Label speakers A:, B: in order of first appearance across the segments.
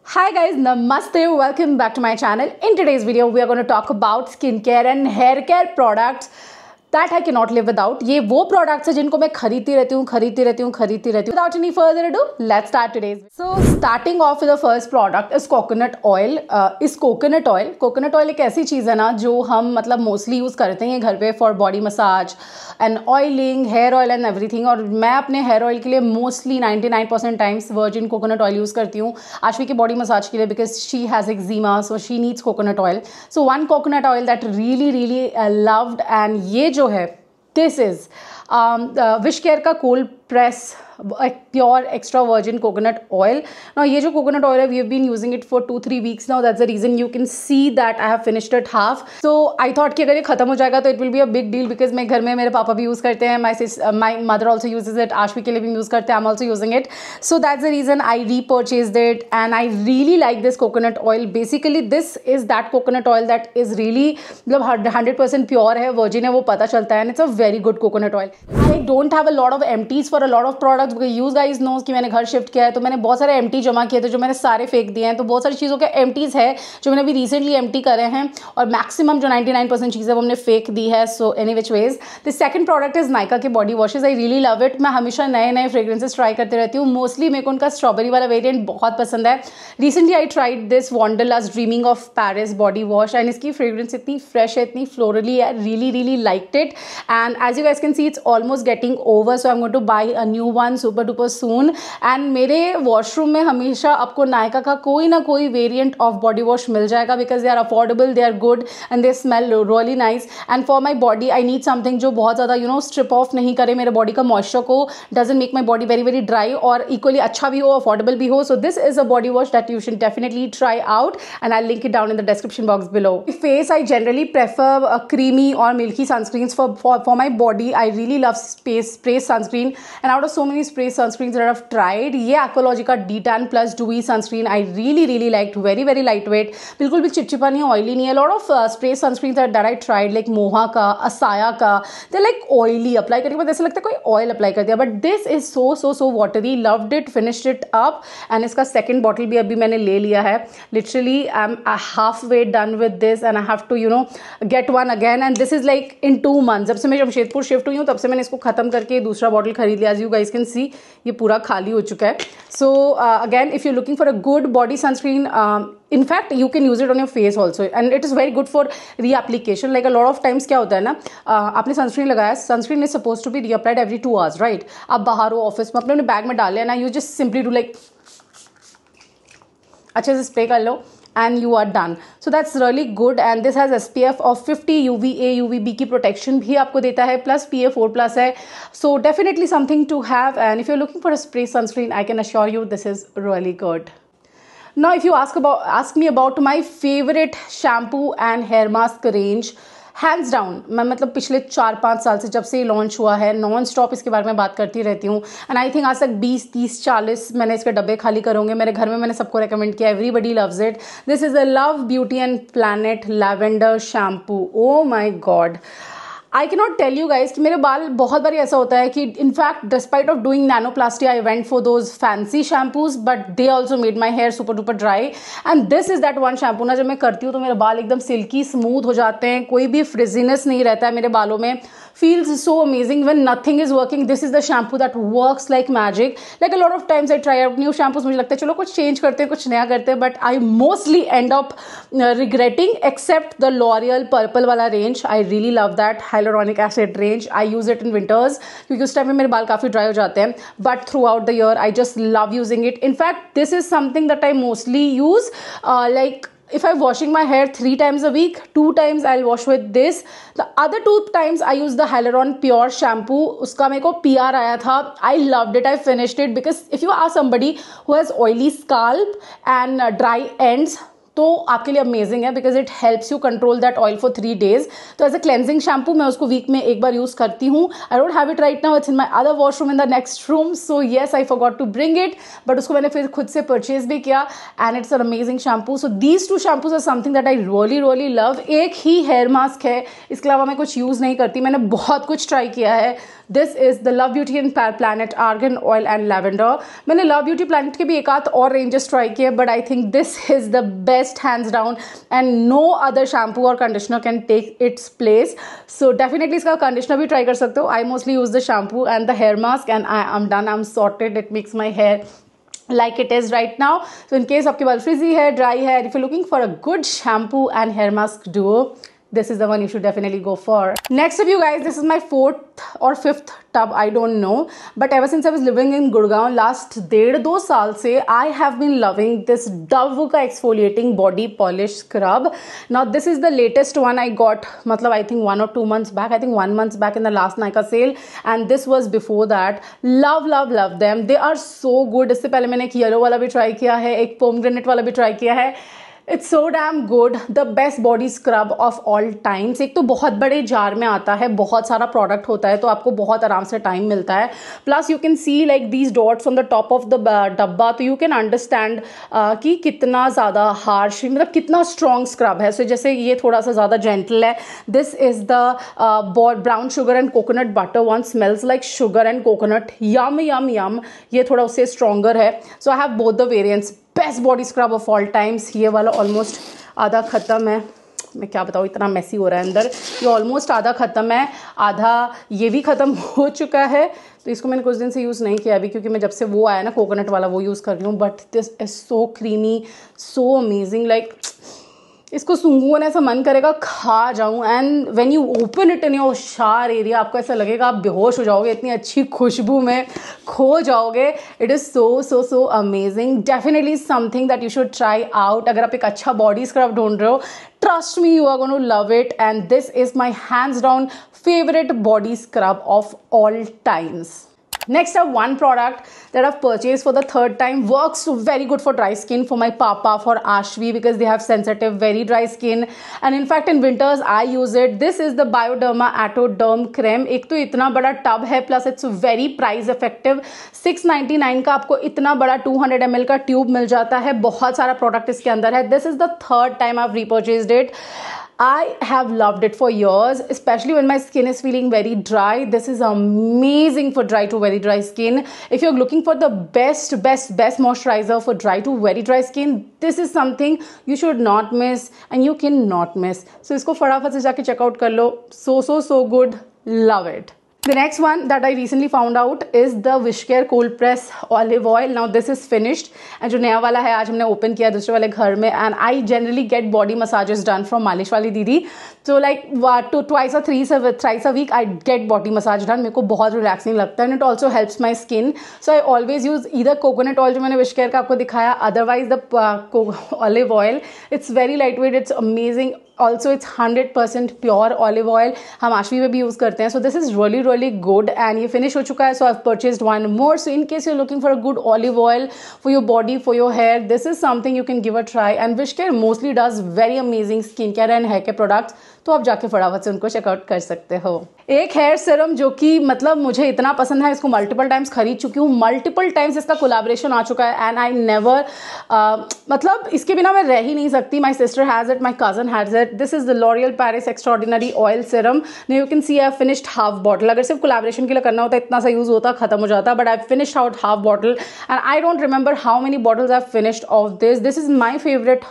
A: Hi guys, Namaste, welcome back to my channel. In today's video, we are going to talk about skincare and hair care products that I cannot live without. ये वो products है जिनको मैं खरीदती रहती हूँ. Without any further ado, let's start today's. So starting off with the first product is coconut oil. Coconut oil एक ऐसी चीज़ है ना जो हम मतलब मोस्टली यूज़ करते हैं घर पे for body massage and oiling, hair oil and everything. और मैं अपने हेयर ऑयल के लिए mostly 99% times virgin coconut oil use करती हूँ आश्वी की बॉडी मसाज के लिए because she has eczema, so she needs coconut oil. So one coconut oil that really loved and ये जो है दिस इज़ विश केयर का cold press pure extra virgin coconut oil. Now ये जो coconut oil है we have been using it for 2-3 weeks now. That's the reason you can see that I have finished it half. So I thought कि अगर ये खत्म हो जाएगा तो it will be a big deal because मैं घर में मेरे पापा भी यूज़ करते हैं, my mother also uses it, Aashvi के लिए भी यूज़ करते हैं, I am also using it. So that's the reason I repurchased it and I really like this coconut oil. Basically this is that coconut oil that is really मतलब 100% pure है, virgin है, वो पता चलता है and it's a very good coconut oil. I don't have a lot of empties for a lot of products because you guys knows कि मैंने घर शिफ्ट किया है तो मैंने बहुत सारे एम्प्टी जमा किए थे जो मैंने सारे फेंक दिए हैं. तो बहुत सारी चीज़ों के एम्प्टीज़ है जो मैंने अभी रिसेंटली एम्प्टी करे हैं और मैक्सिमम जो 99% चीज़ें वो हमने फेंक दी है. So any which ways the second product is Nykaa के body washes. I really love it. मैं हमेशा नए नए फ्रेग्रेंसेस ट्राई करती रहती हूँ. मोस्टली मेरे को उनका स्ट्रॉबेरी वाला वेरियंट बहुत पसंद है. Recently I tried this Wanderlust dreaming of Paris body wash and इसकी फ्रेग्रेंस इतनी फ्रेश है, इतनी फ्लोरली है. Really liked it and as you guys can see it's almost getting over. So I am going to buy a new one super duper soon. And मेरे washroom में हमेशा आपको नायका का कोई ना कोई वेरिएंट ऑफ बॉडी वॉश मिल जाएगा because they are affordable, they are good and they smell really nice. And for my body I need something जो बहुत ज़्यादा स्ट्रिप ऑफ नहीं करे मेरे बॉडी का मॉइस्चर को, doesn't make my body very dry और इक्वली अच्छा भी हो, अफोर्डेबल भी हो. So this is a body wash that you should definitely try out and I link it down in the description box below. Face I generally prefer creamy और milky sunscreen for my body. I really love spray sunscreen and out of so many spray sunscreen that I have tried ये एक्वालॉजी का D10 plus डूई sunscreen I really liked. Very light weight, बिल्कुल भी चिपचिपा नहीं है, oily नहीं है. Lot of spray sunscreen that I tried like मोहा का, असाया का, दे लाइक ऑयली. अप्लाई करने के बाद ऐसा लगता है कोई ऑयल अप्लाई कर दिया. But this is so watery. Loved it, finished it up and इसका सेकेंड बॉटल भी अभी मैंने ले लिया है. Literally I am half way done with this and I have to get one again and this is like in 2 months. जब से मैं जमशेदपुर शिफ्ट हुई हूँ तब से मैंने इसको खत्म करके दूसरा बॉटल खरीद लिया. As you guys can see ये पूरा खाली हो चुका है. So again, if you're looking for a good body sunscreen, in fact you can use it on your face also and it is very good for reapplication. Like a lot of times क्या होता है ना, आपने sunscreen लगाया, sunscreen is suppose to be reapplied every 2 hours, right. आप बाहर हो office में अपने बैग में डाल लिया ना, you just simply do like अच्छे से स्प्रे कर लो and you are done. So that's really good and this has SPF of 50, UVA UVB की protection भी आपको देता है plus PA4+ है. So definitely something to have and if you're looking for a spray sunscreen I can assure you this is really good. Now if you ask me about my favorite shampoo and hair mask range, hands down मैं मतलब पिछले 4-5 साल से जब से ये launch हुआ है नॉन स्टॉप इसके बारे में बात करती रहती हूँ एंड आई थिंक आज तक 20-30-40 मैंने इसके डब्बे खाली करूँगे. मेरे घर में मैंने सबको रेकमेंड किया, everybody loves it. This is a love beauty and planet lavender shampoo. Oh my god, I can not tell you guys कि मेरे बाल बहुत बार ऐसा होता है कि in fact despite of doing nanoplasty I went for those fancy shampoos but they also made my hair super duper dry and this is that one shampoo ना जब मैं करती हूँ तो मेरे बाल एकदम सिल्की स्मूथ हो जाते हैं, कोई भी फ्रिजीनेस नहीं रहता है मेरे बालों में. feels so amazing when nothing is working. This is the shampoo that works like magic. Like a lot of times I try out new shampoos, मुझे लगता है चलो कुछ change करते हैं, कुछ नया करते हैं, but I mostly end up regretting except the L'Oreal purple वाला range. I really love that hyaluronic acid range. I use it in winters क्योंकि उस टाइम में मेरे बाल काफ़ी dry हो जाते हैं, but throughout the year I just love using it. In fact, this is something that I mostly use like if I'm washing my hair 3 times a week, 2 times I'll wash with this. The other 2 times I use the Hyaluron Pure shampoo. उसका मेरे को PR आया था. I loved it. I finished it because if you are somebody who has oily scalp and dry ends, तो आपके लिए amazing है because it helps you control that oil for 3 days. तो एज अ क्लेंजिंग शैम्पू मैं उसको week में एक बार यूज़ करती हूँ. I don't have it right now, it's in my other washroom in the next room. So yes I forgot to bring it but उसको मैंने फिर खुद से परचेज भी किया and it's an amazing shampoo. So these 2 shampoos are something that I really love. एक ही hair mask है, इसके अलावा मैं कुछ यूज़ नहीं करती. मैंने बहुत कुछ ट्राई किया है this is the love beauty and planet argan oil and lavender. मैंने लव ब्यूटी प्लैनेट के भी एक आध और रेंजेस ट्राई किए, but I think this is the best hands down and no other shampoo और conditioner can take its place. So definitely इसका conditioner भी ट्राई कर सकते हो। I mostly use the shampoo and the hair mask and I am done, I am sorted, it makes my hair like it is right now. So in case आपके बाल frizzy है, dry है, if you're looking for a good shampoo and hair mask duo, this is the one you should definitely go for. Next up you guys, this is my 4th or 5th tub, I don't know, but ever since I was living in Gurgaon last 1.5-2 साल से I have been loving this Dove का exfoliating body polish scrub. Now this is the latest one I got, मतलब I think 1 or 2 months back, I think 1 month back in the last Nykaa sale, and this was before that. Love them, they are so good. इससे पहले मैंने एक yellow वाला भी try किया है, एक पोमग्रेनेट वाला भी ट्राई किया है। It's so damn good, the best body scrub of all times. एक तो बहुत बड़े जार में आता है, बहुत सारा प्रोडक्ट होता है, तो आपको बहुत आराम से टाइम मिलता है। Plus you can C like these dots on the top of the डब्बा, तो यू कैन अंडरस्टैंड कि कितना ज़्यादा हार्श, मतलब कितना स्ट्रॉन्ग स्क्रब है। सो जैसे ये थोड़ा सा ज़्यादा जेंटल है। This is the brown sugar and coconut butter one, smells like sugar and coconut, yum yum yum. ये थोड़ा उससे स्ट्रॉन्गर है। So I have both the variants. Best body scrub of all times. ये वाला almost आधा ख़त्म है, मैं क्या बताऊँ, इतना मैसी हो रहा है अंदर। ये ऑलमोस्ट आधा ख़त्म है, आधा ये भी ख़त्म हो चुका है। तो इसको मैंने कुछ दिन से यूज़ नहीं किया अभी, क्योंकि मैं जब से वो आया ना कोकोनट वाला, वो यूज़ कर रही हूँ। But this is so creamy, so amazing, like इसको सूंघूं ना ऐसा मन करेगा खा जाऊं। And when you open it in your शार एरिया, आपको ऐसा लगेगा आप बेहोश हो जाओगे, इतनी अच्छी खुशबू में खो जाओगे। It is so amazing, definitely something that you should try out. अगर आप एक अच्छा बॉडी स्क्रब ढूंढ रहे हो, trust me, you are going to love it, and this is my hands down favorite body scrub of all times. Next up, one product that I've purchased for the 3rd time, works very good for dry skin, for my papa, for Ashvi, because they have sensitive very dry skin, and in fact in winters I use it. This is the Bioderma Atoderm Creme. एक तो इतना बड़ा tub है, plus it's very price effective. 699 का आपको इतना बड़ा 200 ml का ट्यूब मिल जाता है। बहुत सारा प्रोडक्ट इसके अंदर है। This is the 3rd time I've repurchased it. I have loved it for years, especially when my skin is feeling very dry. This is amazing for dry to very dry skin. If you're looking for the best moisturizer for dry to very dry skin, this is something you should not miss and you cannot miss. So इसको फटाफट से जाके check out कर लो. So good. Love it. The next one that I recently found out is the Wishcare Cold Press Olive Oil. Now this is finished, and जो नया वाला है आज हमने ओपन किया दूसरे वाले घर में, and I generally get body massages done from मालिश वाली दीदी. So like twice or thrice a week I get body massage done. मेरे को बहुत relaxing लगता है, and it also helps my skin. So I always use either coconut oil जो मैंने Wishcare का आपको दिखाया, otherwise the olive oil. It's very lightweight, it's amazing. Also it's 100% pure olive oil, हम आशवी में भी यूज़ करते हैं. So this is really good, and ये फिनिश हो चुका है. So I have purchased one more. So in case you are looking for a good olive oil for your body, for your hair, this is something you can give a try. And Wishcare mostly does very amazing skin care and hair care products, तो आप जाके फटाफट से उनको checkout कर सकते हो. एक हेयर सीरम जो कि मतलब मुझे इतना पसंद है, इसको मल्टीपल टाइम्स खरीद चुकी हूँ, मल्टीपल टाइम्स इसका कोलैबोरेशन आ चुका है, एंड आई नेवर मतलब इसके बिना मैं रह ही नहीं सकती. My sister has it, my cousin has it. This is the L'Oréal Paris extraordinary oil serum. Now you can C I finished half bottle. अगर सिर्फ कोलैबोरेशन के लिए करना होता इतना सा यूज होता, खत्म हो जाता, but I finished out half bottle, and I don't remember how many bottles I finished of this. This is my favourite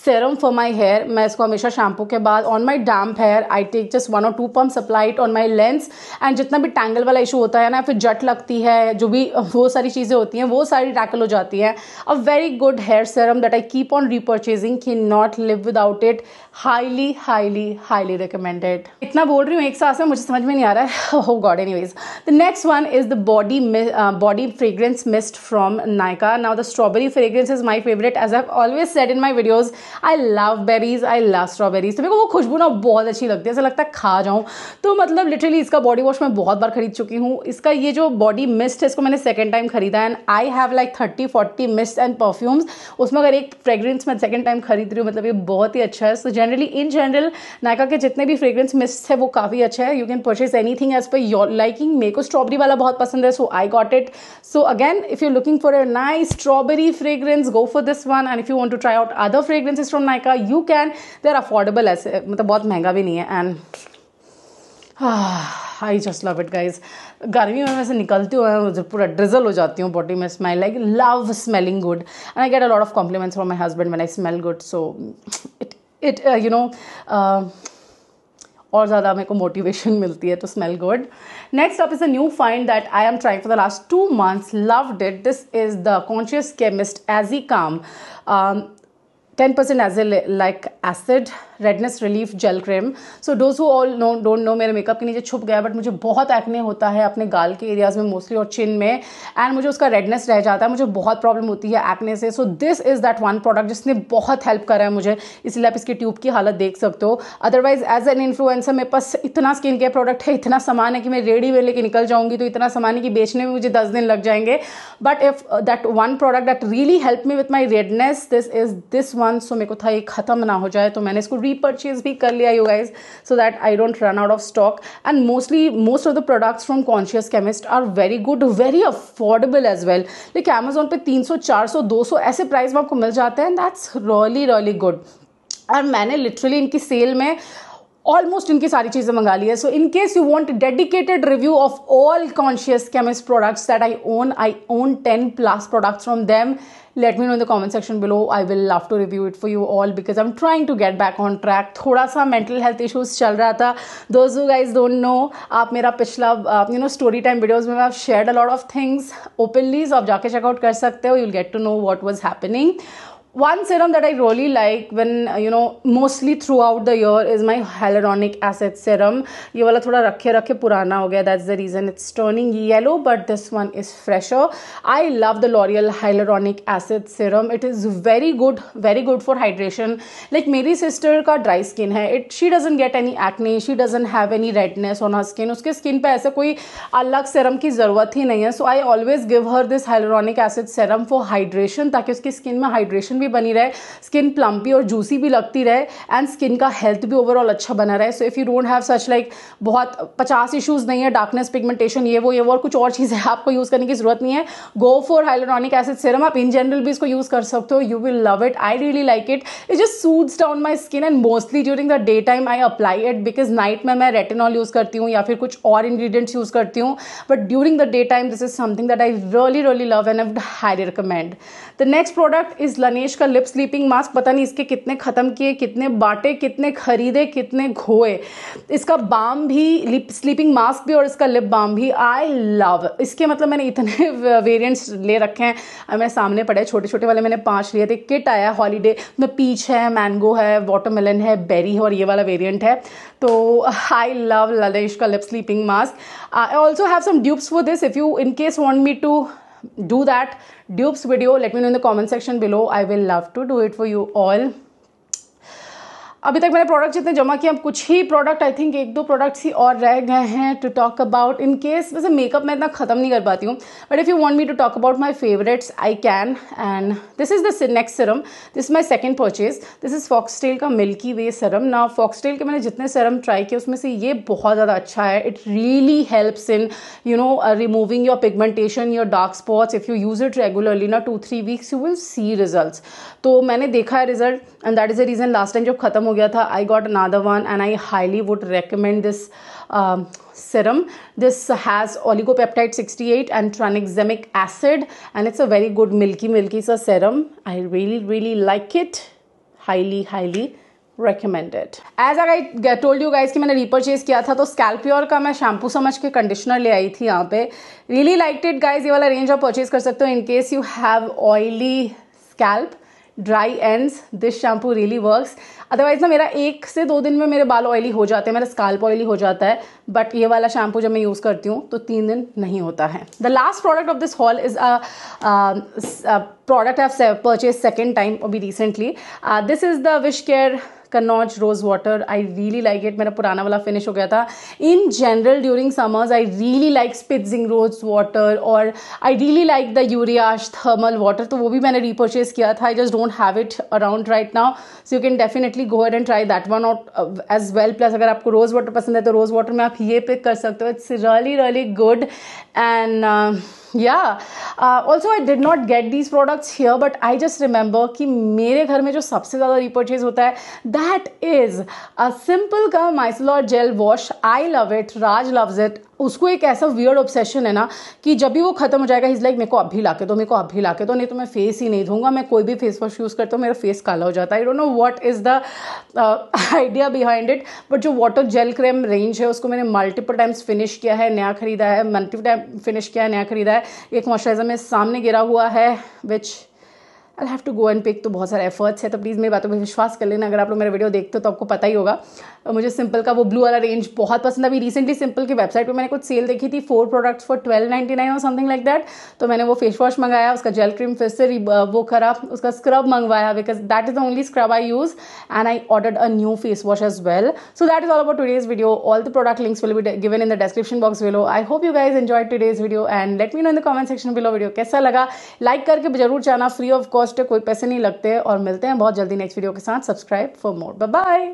A: serum for my hair. मैं इसको हमेशा शैम्पू के बाद on my damp hair I take just 1 or 2 pumps, apply it on my lengths, and जितना भी tangle वाला issue होता है ना, फिर जट लगती है, जो भी वो सारी चीज़ें होती हैं वो सारी टैकल हो जाती हैं. A very good hair serum that I keep on repurchasing, cannot live without it. Highly recommended. इतना बोल रही हूँ एक साथ से, मुझे समझ में नहीं आ रहा है. Oh God, anyways. The next one is the body fragrance mist from Nykaa. Now the strawberry fragrance is my favorite. As I've always said in my videos, I love berries, I love strawberries. तो मेरे को वो खुशबू ना बहुत अच्छी लगती है, ऐसा लगता है खा जाऊँ. तो मतलब लिटरली इसका बॉडी वॉश मैं बहुत बार खरीद चुकी हूँ. इसका ये जो बॉडी मिस्ट है, इसको मैंने सेकेंड टाइम खरीदा, and I have like 30-40 mist and perfumes. उसमें अगर एक फ्रेग्रेंस मैं सेकेंड टाइम खरीद रही हूँ, मतलब ये बहुत ही अच्छा है. So generally in general Nykaa के जितने भी फ्रेग्रेंस मिस्ट है वो काफ़ी अच्छा है. You can purchase anything as per your liking. मेरे को स्ट्रॉबेरी वाला बहुत पसंद है, so I got it. So again if you looking for a nice strawberry fragrance, go for this one. And if you want to try out other fragrances from Nykaa, you can. They are affordable, ऐसे मतलब बहुत महंगा भी नहीं है. And I just love it guys. गर्मी में वैसे निकलती हूँ मुझे पूरा ड्रिजल हो जाती हूँ बॉडी में. Smell like love smelling good and I get a lot of compliments from my husband when I smell good. So it you know और ज़्यादा मेरे को मोटिवेशन मिलती है to smell good. Next up is a new find that I am trying for the last 2 months. Loved it. This is the Conscious Chemist Azicam. 10% like acid redness relief gel cream. So those who all don't know, मेरे makeup के नीचे छुप गया but मुझे बहुत acne होता है अपने गाल के एरियाज में मोस्टली और चिन में, एंड मुझे उसका रेडनेस रह जाता है. मुझे बहुत प्रॉब्लम होती है एक्ने से. सो this is that one product जिसने बहुत हेल्प करा है मुझे, इसलिए आप इसकी ट्यूब की हालत देख सकते हो. अदरवाइज एज एन इन्फ्लुएंसर मेरे पास इतना स्किन केयर प्रोडक्ट है, इतना सामान है कि मैं रेडी में लेके निकल जाऊंगी, तो इतना सामान है कि बेचने में मुझे 10 दिन लग जाएंगे. But if that one product that really help me with my redness, this is this one. So मेरे को था ये खत्म ना हो जाए, तो मैंने इसको रीपर्चेज भी कर लिया you guys, so that I don't run out of stock. And most of the products from Conscious Chemist are very good, very affordable as well. Like Amazon पे 300, 400, 200 ऐसे प्राइस में आपको मिल जाते हैं. That's really really good. और मैंने literally इनकी cell में ऑलमोस्ट इनकी सारी चीज़ें मंगा ली है. So in case you want dedicated review of all Conscious Chemist products that I own 10+ products from them. Let me know in the comment section below. I will love to review it for you all because I'm trying to get back on track. थोड़ा सा mental health issues चल रहा था. Those who guys don't know, आप मेरा पिछला story time videos में I've shared a lot of things openly, so आप जाके check out कर सकते हो. You'll get to know what was happening. One serum that I really like when mostly throughout the year is my hyaluronic acid serum. ये वाला थोड़ा रखे पुराना हो गया, that's the reason it's turning yellow, but this one is fresher. I love the L'Oreal hyaluronic acid serum. It is very good for hydration. Like मेरी sister का dry skin है, she doesn't get any acne, she doesn't have any redness on her skin. उसके skin पे ऐसे कोई अलग serum की ज़रूरत ही नहीं है. So I always give her this hyaluronic acid serum for hydration, ताकि उसकी skin में hydration भी बनी रहे, स्किन प्लम्पी और जूसी भी लगती रहे, एंड स्किन का हेल्थ भी ओवरऑल अच्छा बना रहे. So if you don't have such like बहुत 50 इश्यूज नहीं है, डार्कनेस, पिगमेंटेशन, ये वो और कुछ और चीज़ें आपको यूज़ करने की जरूरत नहीं है, go for hyaluronic acid serum. आप इन जनरल भी इसको यूज़ कर सकते हो. You will love it. I really like it. It just suits down my skin and mostly during the day time I apply it, because night में मैं retinol use करती हूँ या फिर कुछ और इंग्रीडियंट्स यूज़ करती हूँ. But during the day time this is something that I really love and I would highly recommend. The next product is Laneige का लिप स्लीपिंग मास्क. पता नहीं इसके कितने खत्म किए, कितने बांटे, कितने खरीदे, कितने घोए. इसका बाम भी, लिप स्लीपिंग मास्क भी और इसका लिप बाम भी आई लव. इसके मतलब मैंने इतने वेरिएंट्स ले रखे हैं, मेरे सामने पड़े छोटे छोटे वाले, मैंने 5 लिए थे. किट आया हॉलीडे में, पीच है, मैंगो है, वाटरमेलन है, बेरी है और ये वाला वेरिएंट है. तो आई लव Laneige का lip sleeping mask. I also have some dupes for this. If you in case want me to do that dupes video, let me know in the comment section below. I will love to do it for you all. अभी तक मैंने product जितने जमा किए, अब कुछ ही product, I think 1-2 products ही और रह गए हैं to talk about. In case वैसे मेकअप मैं इतना ख़त्म नहीं कर पाती हूँ, but if you want me to talk about my favourites I can. And this is the next serum. This is my second purchase. This is Foxtale का milky way serum. ना फॉक्सटेल के मैंने जितने सीरम ट्राई किए उसमें से ये बहुत ज़्यादा अच्छा है. It really helps in removing your pigmentation, your dark spots. If you use it regularly ना 2-3 weeks, you will see results. तो मैंने देखा है result, and that is the reason last time जब खत्म हो गया था I got another one and I highly would recommend this serum. This has oligopeptide 68 and tranexamic acid and it's a very good milky सा serum. I really like it. Highly recommended. As I told you guys कि मैंने repurchase किया था, तो Scalpure का मैं shampoo समझ के कंडीशनर ले आई थी यहाँ पे. Really liked it guys. ये वाला रेंज आप परचेज कर सकते हो in case you have oily scalp, dry ends. This shampoo really works. Otherwise ना मेरा 1 से 2 दिन में मेरे बाल ऑयली हो जाते हैं, मेरा स्काल्प ऑयली हो जाता है. बट ये वाला शैम्पू जब मैं यूज़ करती हूँ तो 3 दिन नहीं होता है. The last product of this haul is product I have purchase second time अभी recently. This is the Wishcare Kannauj rose water. I really like it. मेरा पुराना वाला फिनिश हो गया था. In general during summers I really like spritzing rose water और I really like the Uriage thermal water. तो वो भी मैंने रीपर्चेज किया था. I just don't have it around right now, so you can definitely go and try that one out as well. Plus अगर आपको rose water पसंद है तो रोज वाटर में आप ये पिक कर सकते हो. It's really good. And also I did not get these products here, but I just remember कि मेरे घर में जो सबसे ज़्यादा रिपर्चेज होता है दैट इज़ अ सिंपल का micellar gel wash. I love it, Raj loves it. उसको एक ऐसा वियर्ड ऑब्सेशन है ना कि जब भी वो खत्म हो जाएगा, इज लाइक मेरे को अभी ला के दो, मेरे को अभी ला के दो, नहीं तो मैं फेस ही नहीं धोऊंगा. मैं कोई भी फेस वॉश यूज़ करता हूँ मेरा फेस काला हो जाता है. I don't know what is the idea behind it, but जो वाटर जेल क्रीम रेंज है उसको मैंने मल्टीपल टाइम्स फिनिश किया है, नया खरीदा है, मल्टीपल टाइम फिनिश किया है, नया खरीदा है. एक मॉइस्चराइजर में सामने गिरा हुआ है which I have to go and pick. तो बहुत सारे एफर्ट्स है, तो प्लीज़ मेरी बातों पर विश्वास कर लेना. अगर आप लोग मेरा वीडियो देखते हो तो आपको पता ही होगा. मुझे सिंपल का वो ब्लू वाला रेंज बहुत पसंद है. अभी रिसेंटली सिंपल की वेबसाइट पे मैंने कुछ सेल देखी थी, 4 प्रोडक्ट्स फॉर 1299 और समथिंग लाइक दैट. तो मैंने वो फेस वॉश मंगाया, उसका जेल क्रीम फिर से वो करा, उसका स्क्रब मंगवाया, because that is the only scrub I use, and I ordered a new face wash as well. So that is all about today's video. All the product links will be given in the description box below. I hope you guys enjoyed today's video and let me know in the comment section below video कैसा लगा. Like करके जरूर जाना, free of cost है, कोई पैसे नहीं लगते. और मिलते हैं बहुत जल्दी नेक्स्ट वीडियो के साथ. Subscribe for more. Bye bye.